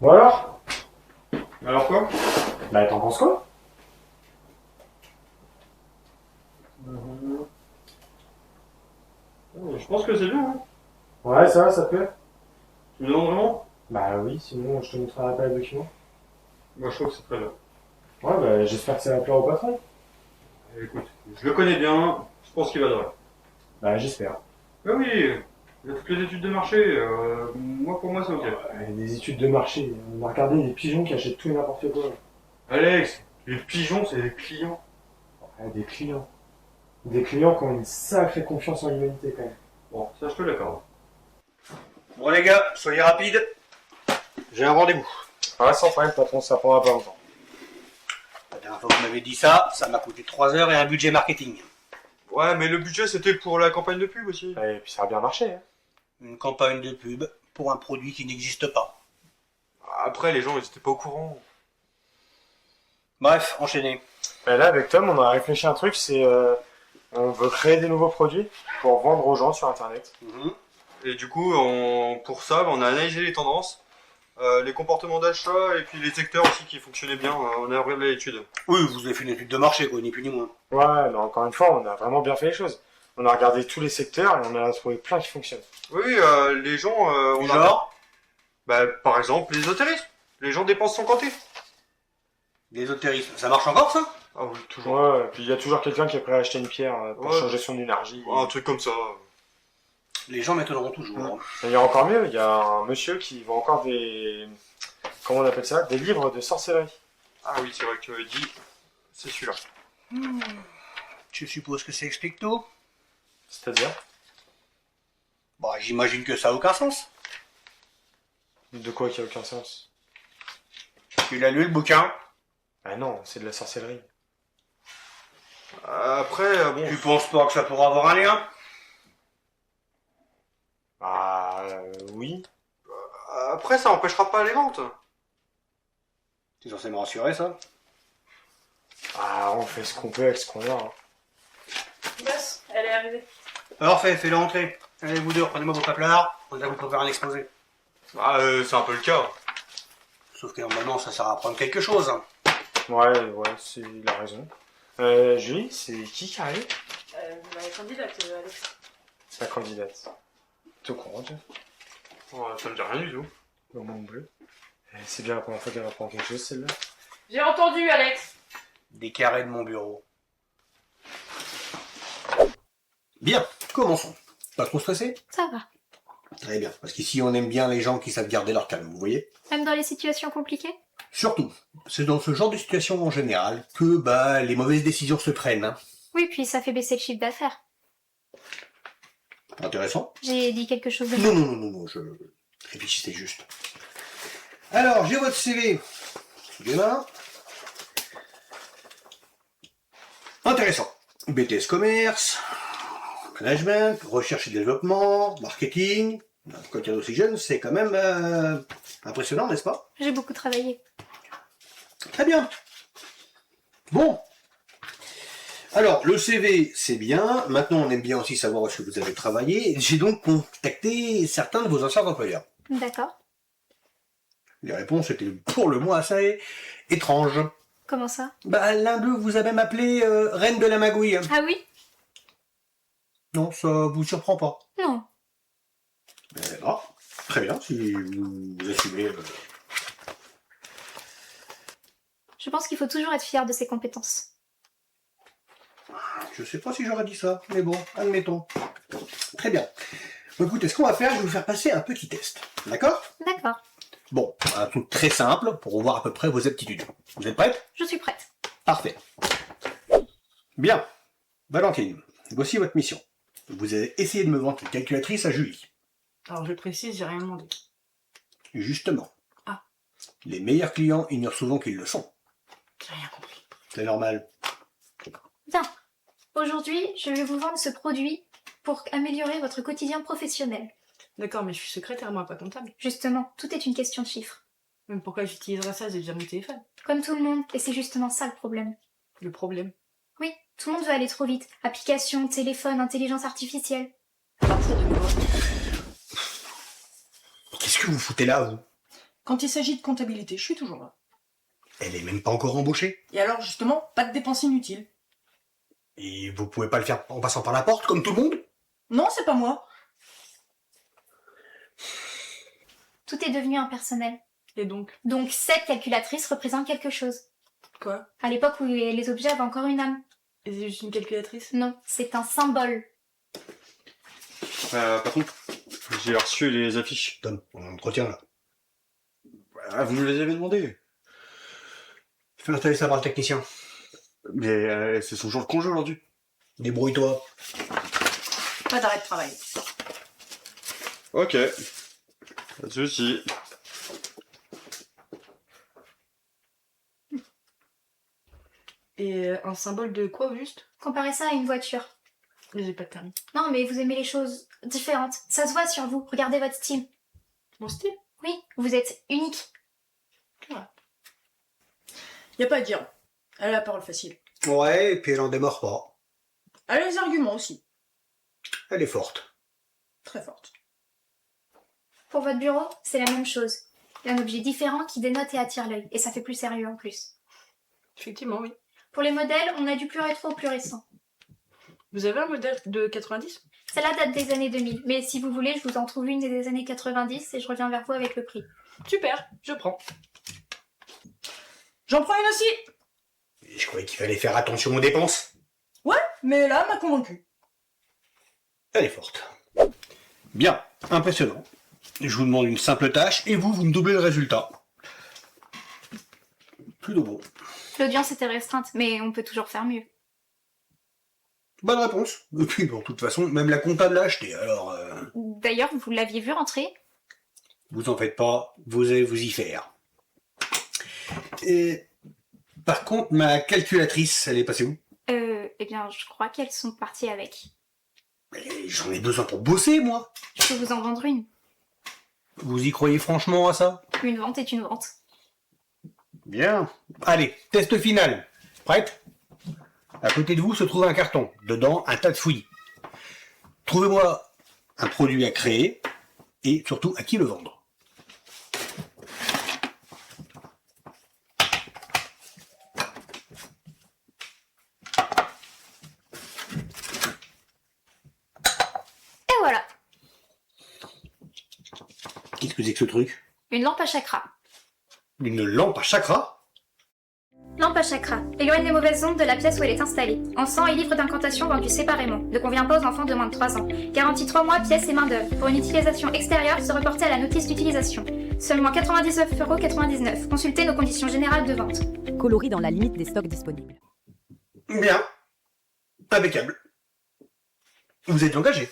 Bon alors? Alors quoi? Bah t'en penses quoi? Je pense que c'est bien, hein. Ouais, ça va, ça te plaît? Tu me demandes vraiment? Bah oui, sinon je te montrerai pas les documents. Moi je trouve que c'est très bien. Ouais, bah j'espère que ça va plaire au patron. Écoute, je le connais bien, je pense qu'il va adorer. Bah j'espère. Ah oui, il y a toutes les études de marché, moi pour moi c'est ok. Ouais, des études de marché, on a regardé des pigeons qui achètent tout et n'importe quoi. Alex, les pigeons c'est des clients. Ouais, des clients. Des clients qui ont une sacrée confiance en l'humanité quand même. Bon, ça je te l'accorde. Bon les gars, soyez rapides. J'ai un rendez-vous. Ouais, sans problème, patron, ça prendra pas longtemps. La dernière fois que vous m'avez dit ça, ça m'a coûté 3 heures et un budget marketing. Ouais, mais le budget c'était pour la campagne de pub aussi. Et puis ça a bien marché, hein. Une campagne de pub pour un produit qui n'existe pas. Après les gens ils étaient pas au courant. Bref, enchaînez. Et là, avec Tom, on a réfléchi à un truc, c'est on veut créer des nouveaux produits pour vendre aux gens sur Internet. Et du coup, pour ça, on a analysé les tendances, les comportements d'achat et puis les secteurs aussi qui fonctionnaient bien. On a regardé l'étude. Oui, vous avez fait une étude de marché, quoi, ni plus ni moins. Ouais, mais encore une fois, on a vraiment bien fait les choses. On a regardé tous les secteurs et on en a trouvé plein qui fonctionnent. Oui, les gens, on a... Genre, Bah, par exemple, l'ésotérisme. Les gens dépensent sans compter. l'ésotérisme, ça marche encore ça? Ah oui, toujours. Ouais, et puis il y a toujours quelqu'un qui est prêt à acheter une pierre pour Ouais. changer son énergie. Un truc comme ça. Les gens m'étonneront toujours. Et il y a encore mieux, il y a un monsieur qui vend encore des... Comment on appelle ça? Des livres de sorcellerie. Ah oui, c'est vrai que tu m'avais dit. C'est celui-là. Je suppose que ça explique tout. C'est-à-dire? Bah, j'imagine que ça a aucun sens. De quoi qui a aucun sens? Tu l'as lu le bouquin? Ah non, c'est de la sorcellerie. Après, bon... Tu penses pas que ça pourra avoir un lien? Ah oui. Après, ça empêchera pas les ventes. C'est censé me rassurer ça? Ah, on fait ce qu'on peut avec ce qu'on a. Hein. Boss, elle est arrivée. Parfait, fais-le entrer. Allez, vous deux, prenez-moi vos paplards. On va vous préparer un exposé. Ah, c'est un peu le cas. Sauf que normalement, ça sert à apprendre quelque chose. Ouais, il a raison. Julie, c'est qui arrive? La candidate, Alex. La candidate. T'es au courant, toi? Ouais, ça me dit rien du tout. Au monde bleu. C'est bien la première fois qu'elle apprend quelque chose, celle-là. J'ai entendu, Alex. Des carrés de mon bureau. Bien, commençons. Pas trop stressé? Ça va. Très bien, parce qu'ici on aime bien les gens qui savent garder leur calme, vous voyez? Même dans les situations compliquées? Surtout, c'est dans ce genre de situation en général que les mauvaises décisions se prennent. Hein. Oui, puis ça fait baisser le chiffre d'affaires. Intéressant? J'ai dit quelque chose de... Non, je réfléchissais juste. Alors, j'ai votre CV sous les mains. Intéressant. BTS Commerce, Management, Recherche et Développement, Marketing. Quand il y a aussi jeune, c'est quand même impressionnant, n'est-ce pas? J'ai beaucoup travaillé. Très bien. Bon. Alors, le CV, c'est bien. Maintenant, on aime bien aussi savoir où est-ce que vous avez travaillé. J'ai donc contacté certains de vos anciens employeurs. D'accord. Les réponses étaient pour le moins assez étranges. Comment ça? L'un d'eux vous a même appelé reine de la magouille. Ah oui? Non, ça vous surprend pas. Non. Très bien, si vous assumez. Je pense qu'il faut toujours être fier de ses compétences. Je sais pas si j'aurais dit ça, mais bon, admettons. Très bien. Bon, écoutez, ce qu'on va faire, je vais vous faire passer un petit test. D'accord? D'accord. Bon, un truc très simple pour voir à peu près vos aptitudes. Vous êtes prête? Je suis prête. Parfait. Bien. Valentine, voici votre mission. Vous avez essayé de me vendre une calculatrice à Julie. Alors, je précise, j'ai rien demandé. Justement. Ah. Les meilleurs clients ignorent souvent qu'ils le sont. J'ai rien compris. C'est normal. Bien. Aujourd'hui, je vais vous vendre ce produit pour améliorer votre quotidien professionnel. D'accord, mais je suis secrétaire, moi, pas comptable. Justement, tout est une question de chiffres. Même pourquoi j'utiliserais ça? J'ai déjà mon téléphone. Comme tout le monde, et c'est justement ça le problème. Le problème. Oui, tout le monde veut aller trop vite. Application, téléphone, intelligence artificielle. À partir de quoi? Qu'est-ce que vous foutez là, vous? Quand il s'agit de comptabilité, je suis toujours là. Elle est même pas encore embauchée. Et alors, justement, pas de dépenses inutiles. Et vous pouvez pas le faire en passant par la porte, comme tout le monde? Non, c'est pas moi. Tout est devenu impersonnel. Et donc, Donc cette calculatrice représente quelque chose. quoi? À l'époque où les objets avaient encore une âme. Et c'est juste une calculatrice? Non, c'est un symbole. Patron, j'ai reçu les affiches. Tom, on entretient là. Ah, vous me les avez demandé. Fais installer ça par le technicien. Mais c'est son jour de congé aujourd'hui. Débrouille-toi. Pas d'arrêt de travail. Ok. Pas de soucis. Et un symbole de quoi au juste? Comparez ça à une voiture. J'ai pas de permis. Non, mais vous aimez les choses différentes. Ça se voit sur vous. Regardez votre style. Mon style? Oui, vous êtes unique. Y a pas à dire. Elle a la parole facile. Ouais, et puis elle en démord pas. Elle a les arguments aussi. Elle est forte. Très forte. Pour votre bureau, c'est la même chose. Un objet différent qui dénote et attire l'œil. Et ça fait plus sérieux en plus. Effectivement, oui. Pour les modèles, on a du plus rétro au plus récent. Vous avez un modèle de 90? Celle-là date des années 2000. Mais si vous voulez, je vous en trouve une des années 90 et je reviens vers vous avec le prix. Super, je prends. J'en prends une aussi. Et je croyais qu'il fallait faire attention aux dépenses. Mais là, m'a convaincu. Elle est forte. Bien, impressionnant. Je vous demande une simple tâche et vous me doublez le résultat. Plutôt bon. L'audience était restreinte, mais on peut toujours faire mieux. Bonne réponse. Et puis, bon, de toute façon, même la comptable l'a acheté, alors D'ailleurs, vous l'aviez vu rentrer? vous en faites pas, vous allez vous y faire. Et par contre, ma calculatrice, elle est passée où? Eh bien, je crois qu'elles sont parties avec. Mais j'en ai besoin pour bosser, moi. Je peux vous en vendre une. Vous y croyez franchement à ça? Une vente est une vente. Bien. Allez, test final. Prête? À côté de vous se trouve un carton. Dedans, un tas de fouillis. Trouvez-moi un produit à créer et surtout à qui le vendre. Et voilà, Qu'est-ce que c'est que ce truc? une lampe à chakra. Une lampe à chakra? Lampe à chakra. Éloigne les mauvaises ondes de la pièce où elle est installée. Encens et livre d'incantation vendus séparément. Ne convient pas aux enfants de moins de 3 ans. Garantie 3 mois, pièce et main d'œuvre. Pour une utilisation extérieure, se reporter à la notice d'utilisation. Seulement 99,99 €. Consultez nos conditions générales de vente. Coloris dans la limite des stocks disponibles. Bien. Impeccable. Vous êtes engagé.